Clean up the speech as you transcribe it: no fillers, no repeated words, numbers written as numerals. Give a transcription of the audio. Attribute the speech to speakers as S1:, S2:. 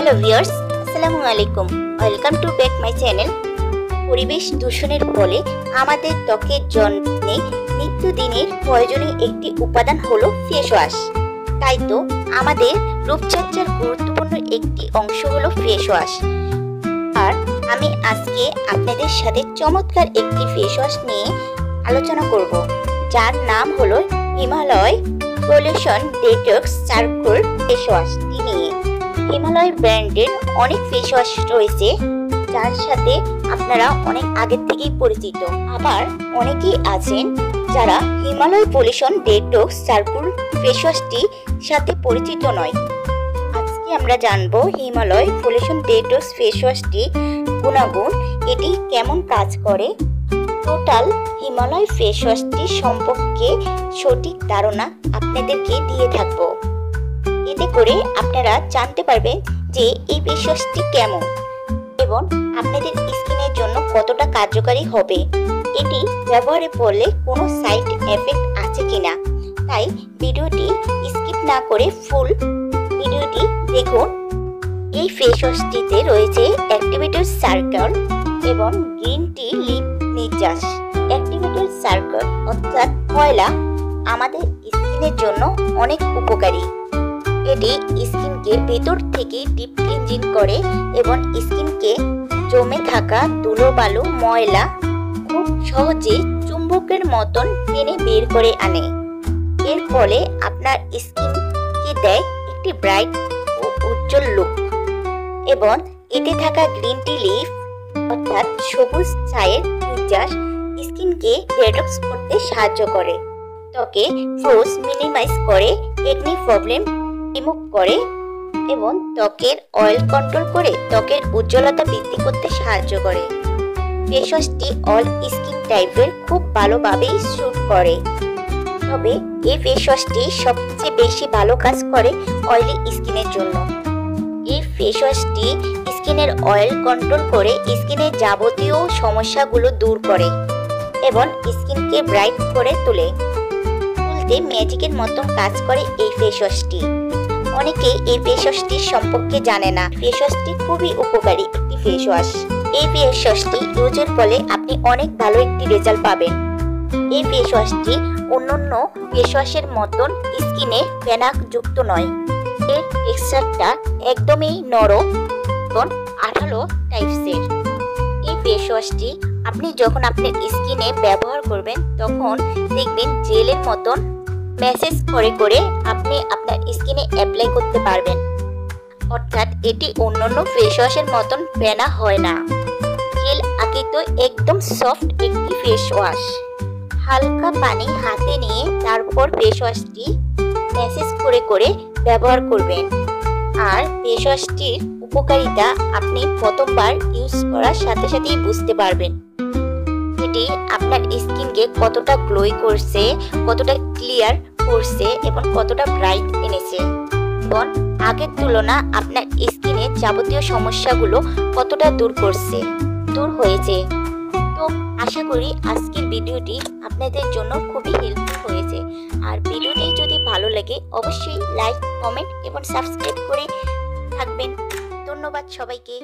S1: Hello viewers, আসসালামু আলাইকুম। Welcome to back my channel. পরিবেশ দূষণের ফলে আমাদের ত্বকের যত্নে নিত্যদিনের প্রয়োজনীয় একটি উপাদান হলো ফেস ওয়াশ। তাই তো আমাদের রূপচর্চার গুরুত্বপূর্ণ একটি অংশ হলো ফেস ওয়াশ। আর আমি আজকে আপনাদের সাথে চমৎকার একটি ফেস ওয়াশ নিয়ে আলোচনা করব, যার নাম হলো Himalaya solution detox charcoal face ওয়াশটি নিয়ে। হিমালয় ব্র্যান্ডের অনেক ফেস ওয়াশ রয়েছে, যার সাথে আপনারা অনেক আগের থেকেই পরিচিত। আবার অনেকেই আছেন যারা Himalaya solution detox charcoal face ওয়াশটি সাথে পরিচিত নয়। আজকে আমরা জানবো হিমালয় সলিউশন ডেটক্স ফেস ওয়াশটি গুণাগুণ, এটি কেমন কাজ করে। টোটাল হিমালয় ফেস ওয়াশটি সম্পর্কে সঠিক ধারণা আপনাদেরকে দিয়ে থাকবো। এতে করে আপনারা জানতে পারবেন যে এই ফেস ওয়াশটি কেমন এবং আপনাদের স্কিনের জন্য কতটা কার্যকারী হবে, এটি ব্যবহারের ফলে কোনো সাইড এফেক্ট আছে কিনা। তাই ভিডিওটি স্কিপ না করে ফুল ভিডিওটি দেখুন। এই ফেস ওয়াশটিতে রয়েছে অ্যাক্টিভেটেড সার্কেল এবং গ্রিন টি লিপ নির্যাস। অ্যাক্টিভেটেড সার্কেল অর্থাৎ কয়লা আমাদের স্কিনের জন্য অনেক উপকারী। এটি স্কিনকে ভেতর থেকে ডিপ ক্লিনজিং করে এবং স্কিনকে জমে থাকা ধুলোবালু ময়লা খুব সহজে চুম্বকের মতন টেনে বের করে আনে। এর ফলে আপনার স্কিনকে দেয় একটি ব্রাইট ও উজ্জ্বল লুক। এবং এতে থাকা গ্রিন টি লিফ অর্থাৎ সবুজ চায়ের নির্যাস স্কিনকে ডিটক্স করতে সাহায্য করে, ত্বকে ফ্রোজ মিনিমাইজ করে, একনি প্রবলেম রিমুভ করে এবং ত্বকের অয়েল কন্ট্রোল করে ত্বকের উজ্জ্বলতা বৃদ্ধি করতে সাহায্য করে। ফেস ওয়াশটি অল স্কিন টাইপের খুব ভালোভাবেই স্যুট করে। তবে এই ফেস ওয়াশটি সবচেয়ে বেশি ভালো কাজ করে অয়েলি স্কিনের জন্য। এই ফেস ওয়াশটি স্কিনের অয়েল কন্ট্রোল করে স্কিনের যাবতীয় সমস্যাগুলো দূর করে এবং স্কিনকে ব্রাইট করে তুলে ম্যাজিকের মতো কাজ করে এই ফেস ওয়াশটি। অনেকে এই ফেস ওয়াশটির সম্পর্কে জানে না। ফেস ওয়াশটি খুবই উপকারী একটি ফেস ওয়াশ। এই ফেস ওয়াশটি ইউজের ফলে আপনি অনেক ভালো একটি রেজাল্ট পাবেন। এই ফেস ওয়াশটি অন্যান্য ফেস ওয়াশের মতন স্কিনে ফেনাক যুক্ত নয়। এর টেক্সচারটা একদমই নরম এবং আঠালো টাইপসের। এই ফেস ওয়াশটি আপনি যখন আপনার স্কিনে ব্যবহার করবেন তখন দেখবেন জেলের মতন ম্যাসেজ করে করে আপনি আপনার স্কিনে অ্যাপ্লাই করতে পারবেন। অর্থাৎ এটি অন্যান্য ফেস ওয়াশের মতন ফেনা হয় না। জেল আঁকিত একদম সফট একটি ফেস ওয়াশ। হালকা পানি হাতে নিয়ে তারপর ফেস ওয়াশটি ম্যাসেজ করে করে ব্যবহার করবেন। আর ফেস ওয়াশটির উপকারিতা আপনি প্রথমবার ইউজ করার সাথে সাথেই বুঝতে পারবেন। এটি আপনার স্কিনকে কতটা গ্লোই করছে, কতটা ক্লিয়ার করছে এবং কতটা ব্রাইট এনেছে এবং আগের তুলনা আপনার স্কিনের যাবতীয় সমস্যাগুলো কতটা দূর হয়েছে। তো আশা করি আজকের ভিডিওটি আপনাদের জন্য খুবই হেল্পফুল হয়েছে। আর ভিডিওটি যদি ভালো লাগে অবশ্যই লাইক, কমেন্ট এবং সাবস্ক্রাইব করে থাকবেন। ধন্যবাদ সবাইকে।